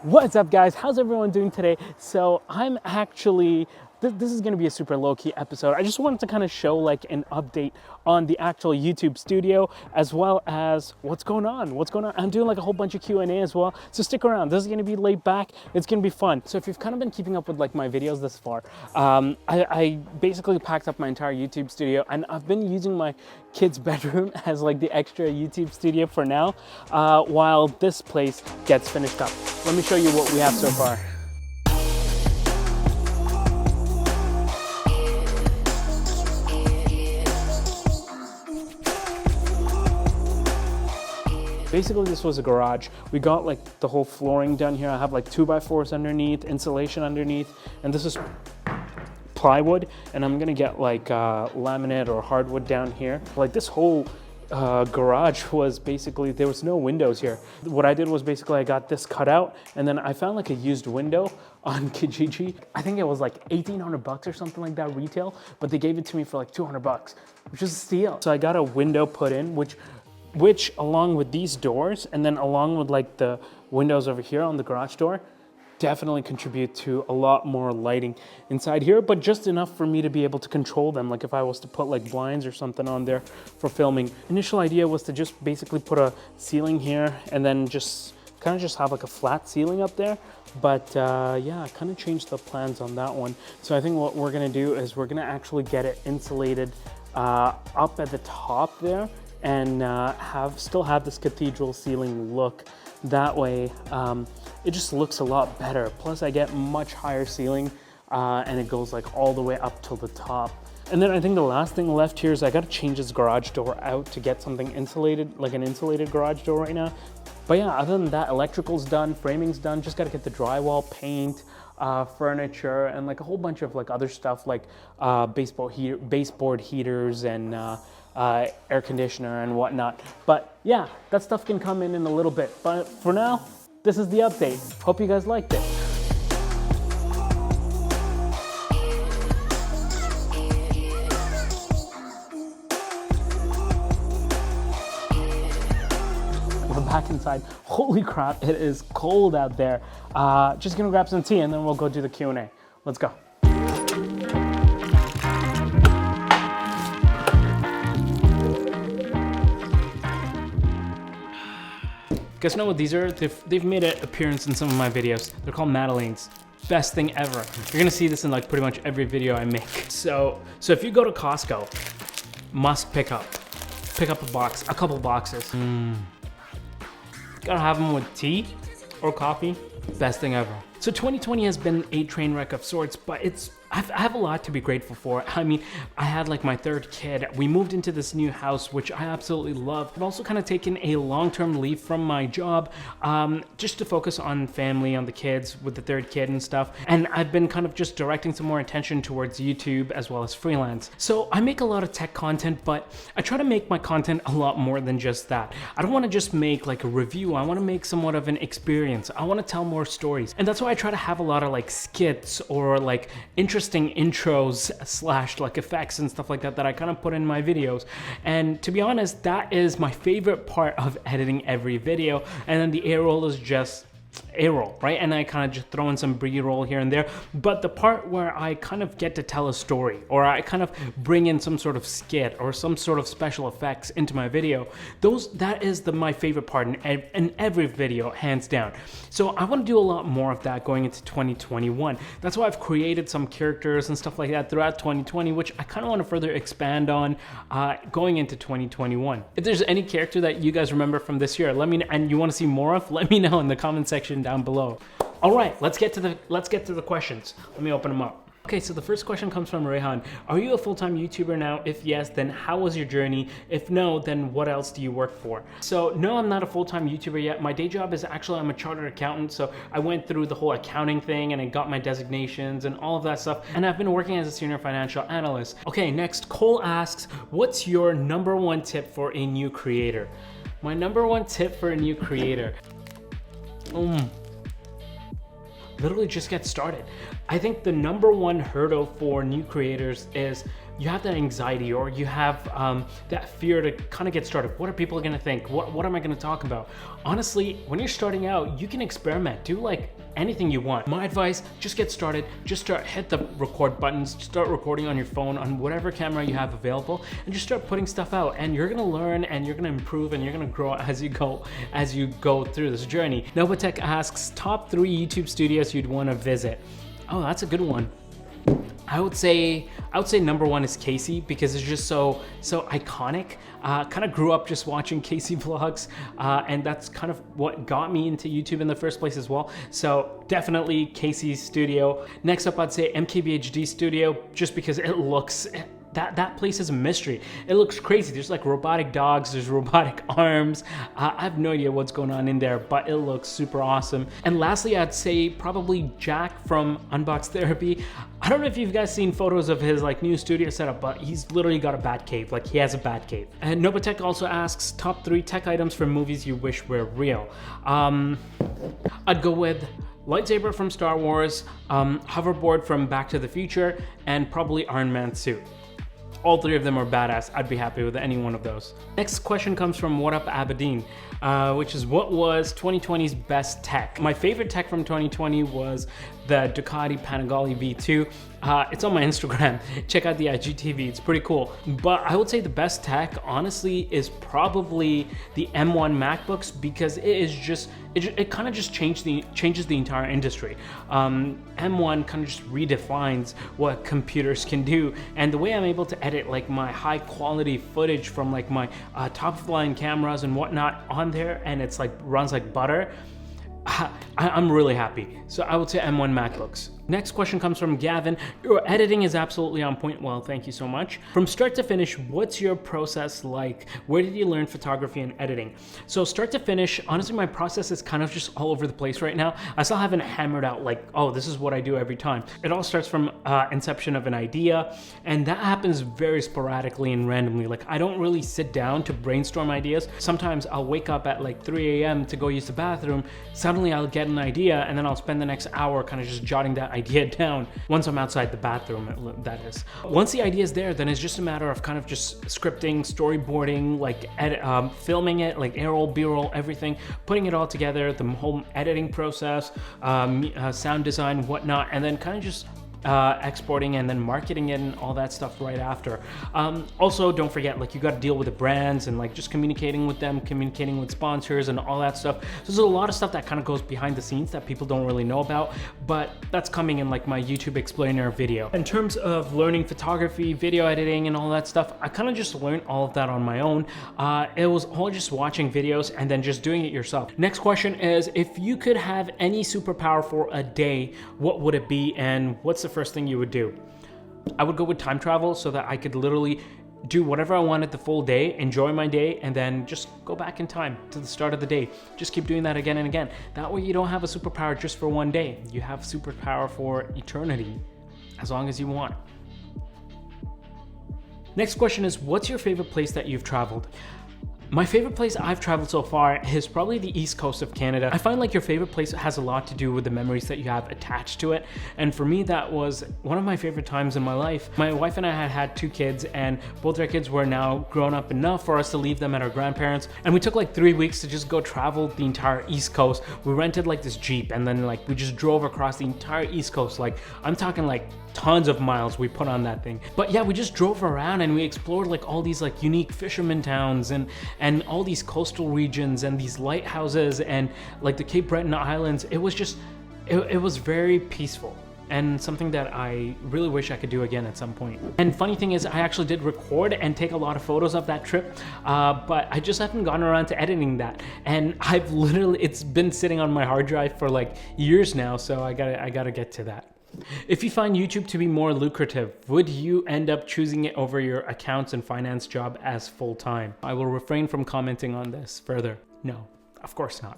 What's up, guys? How's everyone doing today? So I'm actually, this is going to be a super low-key episode. I just wanted to kind of show like an update on the actual YouTube studio, as well as what's going on. I'm doing like a whole bunch of Q&A as well, so stick around. This is going to be laid back. It's going to be fun. So if you've kind of been keeping up with like my videos this far, I basically packed up my entire YouTube studio, and I've been using my kid's bedroom as like the extra YouTube studio for now, while this place gets finished up. Let me show you what we have so far. Basically, this was a garage. We got like the whole flooring done here. I have like 2x4s underneath, insulation underneath, and this is plywood, and I'm gonna get like laminate or hardwood down here. Like this whole garage was basically, there was no windows here. What I did was basically I got this cut out, and then I found like a used window on Kijiji. I think it was like 1,800 bucks or something like that retail, but they gave it to me for like 200 bucks, which is a steal. So I got a window put in, which along with these doors, and then along with like the windows over here on the garage door, definitely contribute to a lot more lighting inside here, but just enough for me to be able to control them. Like if I was to put like blinds or something on there for filming. Initial idea was to just basically put a ceiling here and then just kind of just have like a flat ceiling up there. But yeah, I kind of changed the plans on that one. So I think what we're gonna do is we're gonna actually get it insulated up at the top there, and still have this cathedral ceiling look. That way, it just looks a lot better. Plus I get much higher ceiling, and it goes like all the way up till the top. And then I think the last thing left here is I gotta change this garage door out to get something insulated, like an insulated garage door right now. But yeah, other than that, electrical's done, framing's done, just gotta get the drywall, paint, furniture, and like a whole bunch of like other stuff like baseboard heaters and air conditioner and whatnot. But yeah, that stuff can come in a little bit. But for now, this is the update. Hope you guys liked it. We're back inside. Holy crap, it is cold out there. Just gonna grab some tea and then we'll go do the Q&A. Let's go. You guys know what these are? They've made an appearance in some of my videos. They're called Madeleines. Best thing ever. You're gonna see this in like pretty much every video I make. So if you go to Costco, must pick up a couple boxes. Gotta have them with tea or coffee. Best thing ever. So 2020 has been a train wreck of sorts, but I have a lot to be grateful for. I mean, I had like my third kid. We moved into this new house, which I absolutely love. I've also kind of taken a long-term leave from my job, just to focus on family, on the kids with the third kid and stuff. And I've been kind of just directing some more attention towards YouTube as well as freelance. So I make a lot of tech content, but I try to make my content a lot more than just that. I don't want to just make like a review. I want to make somewhat of an experience. I want to tell more stories. And that's why I try to have a lot of like skits or like interesting intros / like effects and stuff like that I kind of put in my videos. And to be honest, that is my favorite part of editing every video. And then the A-roll is just A-roll, right? And I kind of just throw in some B-roll here and there. But the part where I kind of get to tell a story, or I kind of bring in some sort of skit or some sort of special effects into my video, that is my favorite part in every video, hands down. So I want to do a lot more of that going into 2021. That's why I've created some characters and stuff like that throughout 2020, which I kind of want to further expand on going into 2021. If there's any character that you guys remember from this year, let me know, and you want to see more of, let me know in the comment section down below. All right, let's get to the questions. Let me open them up. Okay, so the first question comes from Rehan. Are you a full-time YouTuber now? If yes, then how was your journey? If no, then what else do you work for? So no, I'm not a full-time YouTuber yet. My day job is actually, I'm a chartered accountant. So I went through the whole accounting thing and I got my designations and all of that stuff. And I've been working as a senior financial analyst. Okay, next, Cole asks, what's your #1 tip for a new creator? My #1 tip for a new creator. Literally just get started. I think the #1 hurdle for new creators is you have that anxiety, or you have that fear to kind of get started. What are people gonna think? What am I gonna talk about? Honestly, when you're starting out, you can experiment. Do like anything you want. My advice, just get started. Just hit the record buttons, start recording on your phone, on whatever camera you have available, and just start putting stuff out. And you're gonna learn, and you're gonna improve, and you're gonna grow as you go through this journey. Novatech asks, top 3 YouTube studios you'd wanna visit. Oh, that's a good one. I would say number 1 is Casey, because it's just so iconic. Kind of grew up just watching Casey vlogs, and that's kind of what got me into YouTube in the first place as well. So definitely Casey's studio. Next up, I'd say MKBHD studio, just because it looks, that place is a mystery. It looks crazy. There's like robotic dogs, there's robotic arms. I have no idea what's going on in there, but it looks super awesome. And lastly, I'd say probably Jack from Unbox Therapy. I don't know if you've guys seen photos of his like new studio setup, but he's literally got a bat cave. Like, he has a bat cave. And Novatech also asks, top 3 tech items from movies you wish were real. I'd go with lightsaber from Star Wars, hoverboard from Back to the Future, and probably Iron Man suit. All 3 of them are badass. I'd be happy with any one of those. Next question comes from What Up Aberdeen, which is, what was 2020's best tech? My favorite tech from 2020 was the Ducati Panigale V2. It's on my Instagram. Check out the IGTV, it's pretty cool. But I would say the best tech, honestly, is probably the M1 MacBooks, because it kind of just changes the entire industry. M1 kind of just redefines what computers can do, and the way I'm able to edit like my high quality footage from like my top of the line cameras and whatnot on there, and it's like runs like butter. I'm really happy. So I would say M1 MacBooks. Next question comes from Gavin. Your editing is absolutely on point. Well, thank you so much. From start to finish, what's your process like? Where did you learn photography and editing? So start to finish, honestly, my process is kind of just all over the place right now. I still haven't hammered out like, oh, this is what I do every time. It all starts from inception of an idea, and that happens very sporadically and randomly. Like, I don't really sit down to brainstorm ideas. Sometimes I'll wake up at like 3 a.m. to go use the bathroom. Suddenly I'll get an idea, and then I'll spend the next hour kind of just jotting that idea down once I'm outside the bathroom, that is. Once the idea is there, then it's just a matter of kind of just scripting, storyboarding, like filming it, like A-roll, B-roll, everything, putting it all together, the whole editing process, sound design, whatnot, and then kind of just exporting and then marketing it and all that stuff right after. Also, don't forget, like, you got to deal with the brands and like just communicating with them, communicating with sponsors and all that stuff. So there's a lot of stuff that kind of goes behind the scenes that people don't really know about, but that's coming in like my YouTube explainer video. In terms of learning photography, video editing and all that stuff, I kind of just learned all of that on my own. It was all just watching videos and then just doing it yourself. Next question is, if you could have any superpower for a day, what would it be, and what's the first thing you would do? I would go with time travel, so that I could literally do whatever I wanted the full day, enjoy my day, and then just go back in time to the start of the day. Just keep doing that again and again. That way you don't have a superpower just for one day. You have superpower for eternity, as long as you want. Next question is, what's your favorite place that you've traveled? My favorite place I've traveled so far is probably the East Coast of Canada. I find like your favorite place has a lot to do with the memories that you have attached to it. And for me, that was one of my favorite times in my life. My wife and I had 2 kids, and both our kids were now grown up enough for us to leave them at our grandparents. And we took like 3 weeks to just go travel the entire East Coast. We rented like this Jeep, and then like we just drove across the entire East Coast. Like, I'm talking like tons of miles we put on that thing. But yeah, we just drove around and we explored like all these like unique fisherman towns and all these coastal regions and these lighthouses and like the Cape Breton Islands. It was just, it was very peaceful, and something that I really wish I could do again at some point. And funny thing is, I actually did record and take a lot of photos of that trip, but I just haven't gotten around to editing that. And I've literally, it's been sitting on my hard drive for like years now, so I gotta get to that. If you find YouTube to be more lucrative, would you end up choosing it over your accounts and finance job as full-time? I will refrain from commenting on this further. No, of course not.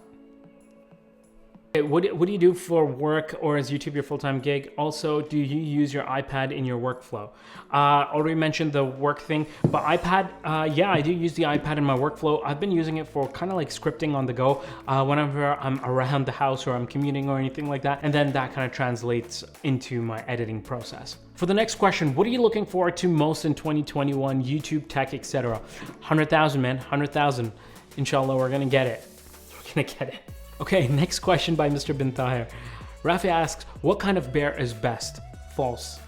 Okay, what do you do for work, or is YouTube your full-time gig? Also, do you use your iPad in your workflow? Already mentioned the work thing, but iPad, yeah, I do use the iPad in my workflow. I've been using it for kind of like scripting on the go whenever I'm around the house or I'm commuting or anything like that. And then that kind of translates into my editing process. For the next question, what are you looking forward to most in 2021, YouTube, tech, etc.? 100,000, man, 100,000. Inshallah, we're gonna get it. We're gonna get it. Okay, next question by Mr. Bin Tahir. Rafi asks, what kind of bear is best? False.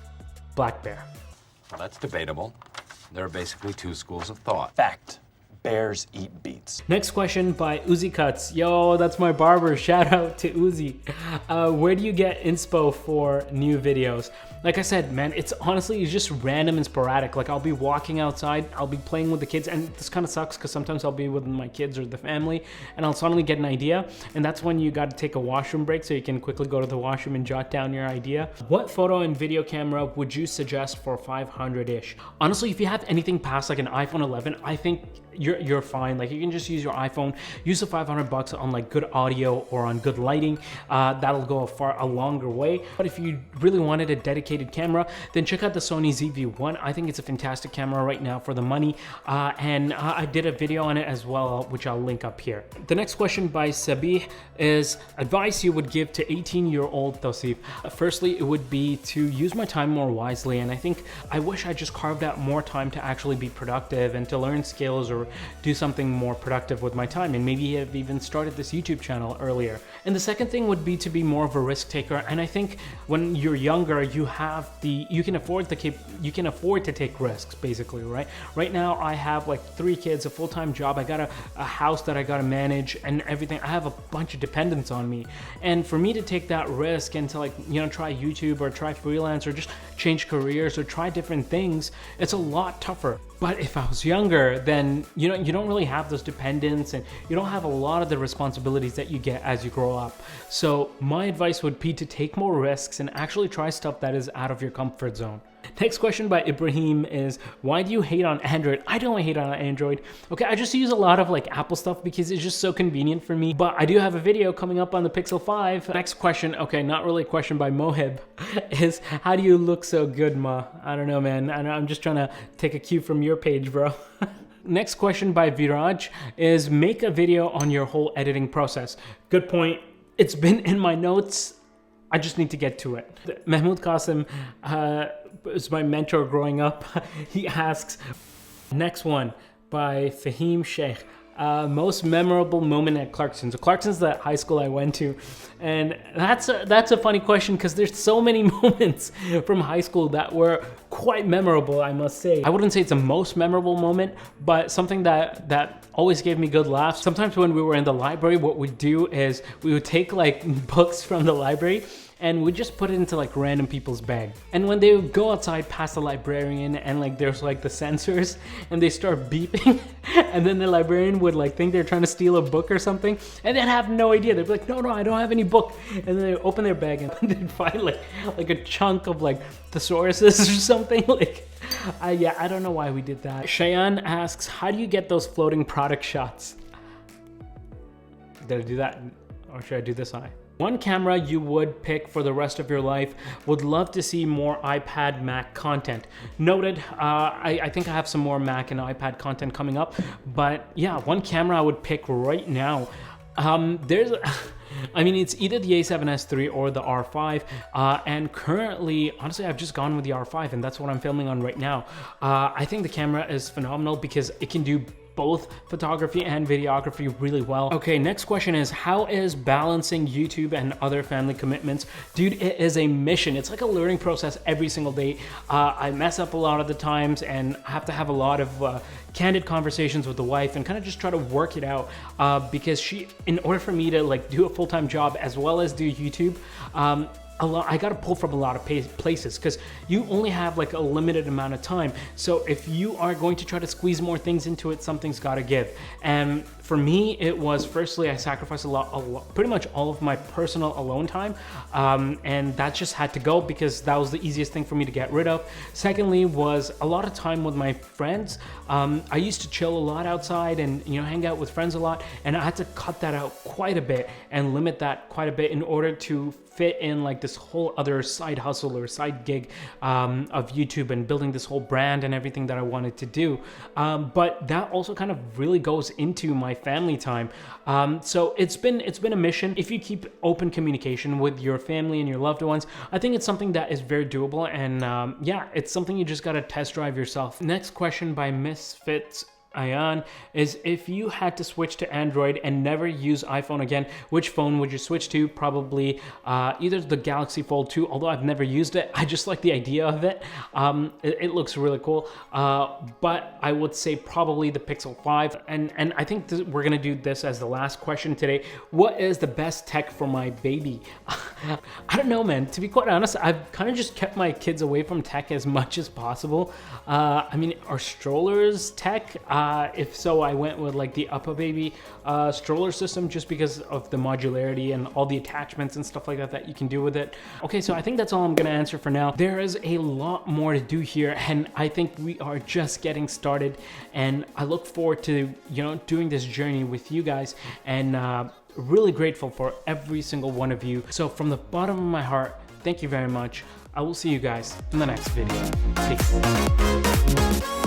Black bear. Well, that's debatable. There are basically two schools of thought. Fact. Bears eat beets. Next question by Uzi Cuts. Yo, that's my barber. Shout out to Uzi. Where do you get inspo for new videos? Like I said, man, it's just random and sporadic. Like I'll be walking outside, I'll be playing with the kids, and this kind of sucks because sometimes I'll be with my kids or the family and I'll suddenly get an idea, and that's when you got to take a washroom break so you can quickly go to the washroom and jot down your idea. What photo and video camera would you suggest for 500-ish? Honestly, if you have anything past like an iPhone 11, I think you're fine. Like you can just use your iPhone, use the 500 bucks on like good audio or on good lighting. That'll go a longer way. But if you really wanted a dedicated camera, then check out the Sony ZV-1. I think it's a fantastic camera right now for the money. And I did a video on it as well, which I'll link up here. The next question by Sabih is advice you would give to 18-year-old Tausif. Firstly, it would be to use my time more wisely. And I wish I just carved out more time to actually be productive and to learn skills or do something more productive with my time, and maybe have even started this YouTube channel earlier. And the second thing would be to be more of a risk taker. And I think when you're younger, you can afford to take risks, basically, right? Right now I have like 3 kids, a full-time job, I got a house that I got to manage and everything. I have a bunch of dependents on me, and for me to take that risk and to try YouTube or try freelance or just change careers or try different things, it's a lot tougher. But if I was younger, then you don't really have those dependents and you don't have a lot of the responsibilities that you get as you grow up. So my advice would be to take more risks and actually try stuff that is out of your comfort zone. Next question by Ibrahim is, why do you hate on Android? I don't hate on Android. Okay, I just use a lot of like Apple stuff because it's just so convenient for me. But I do have a video coming up on the Pixel 5. Next question, okay, not really a question by Mohib, is how do you look so good, Ma? I don't know, man. I'm just trying to take a cue from your page, bro. Next question by Viraj is, make a video on your whole editing process. Good point. It's been in my notes. I just need to get to it. Mahmoud Qasim is my mentor growing up. He asks, next one by Fahim Sheikh. Most memorable moment at Clarkson's. So Clarkson's the high school I went to, and that's a funny question because there's so many moments from high school that were quite memorable, I must say. I wouldn't say it's the most memorable moment, but something that always gave me good laughs. Sometimes when we were in the library, what we'd do is we would take like books from the library and we just put it into like random people's bag. And when they would go outside past the librarian and like there's like the sensors and they start beeping and then the librarian would like think they're trying to steal a book or something and they'd have no idea. They'd be like, no, I don't have any book. And then they open their bag and they'd find like a chunk of like thesauruses or something. Like, yeah, I don't know why we did that. Cheyenne asks, how do you get those floating product shots? Did I do that? Or should I do this eye? One camera you would pick for the rest of your life. Would love to see more iPad Mac content. Noted. I think I have some more Mac and iPad content coming up, but yeah, one camera I would pick right now. It's either the A7S III or the R5, and currently, honestly, I've just gone with the R5, and that's what I'm filming on right now. I think the camera is phenomenal because it can do both photography and videography really well. Okay, next question is, how is balancing YouTube and other family commitments? Dude, it is a mission. It's like a learning process every single day. I mess up a lot of the times and I have to have a lot of candid conversations with the wife and kind of just try to work it out because in order for me to like do a full-time job as well as do YouTube, I gotta pull from a lot of places because you only have like a limited amount of time. So if you are going to try to squeeze more things into it, something's gotta give. And For me, it was firstly, I sacrificed a lot, pretty much all of my personal alone time. And that just had to go because that was the easiest thing for me to get rid of. Secondly was a lot of time with my friends. I used to chill a lot outside and, you know, hang out with friends a lot. And I had to cut that out quite a bit and limit that quite a bit in order to fit in like this whole other side hustle or side gig of YouTube and building this whole brand and everything that I wanted to do. But that also kind of really goes into my family time. So it's been a mission. If you keep open communication with your family and your loved ones, I think it's something that is very doable. And yeah, it's something you just gotta test drive yourself. Next question by Misfits Ayan is, if you had to switch to Android and never use iPhone again, which phone would you switch to? Probably either the Galaxy Fold 2, although I've never used it. I just like the idea of it. It looks really cool. But I would say probably the Pixel 5. And I think we're gonna do this as the last question today. What is the best tech for my baby? I don't know, man. To be quite honest, I've kind of just kept my kids away from tech as much as possible. I mean, are strollers tech? If so, I went with like the Upper Baby stroller system just because of the modularity and all the attachments and stuff like that that you can do with it. Okay, so I think that's all I'm gonna answer for now. There is a lot more to do here, and I think we are just getting started, and I look forward to, you know, doing this journey with you guys, and really grateful for every single one of you. So from the bottom of my heart, thank you very much. I will see you guys in the next video. Peace.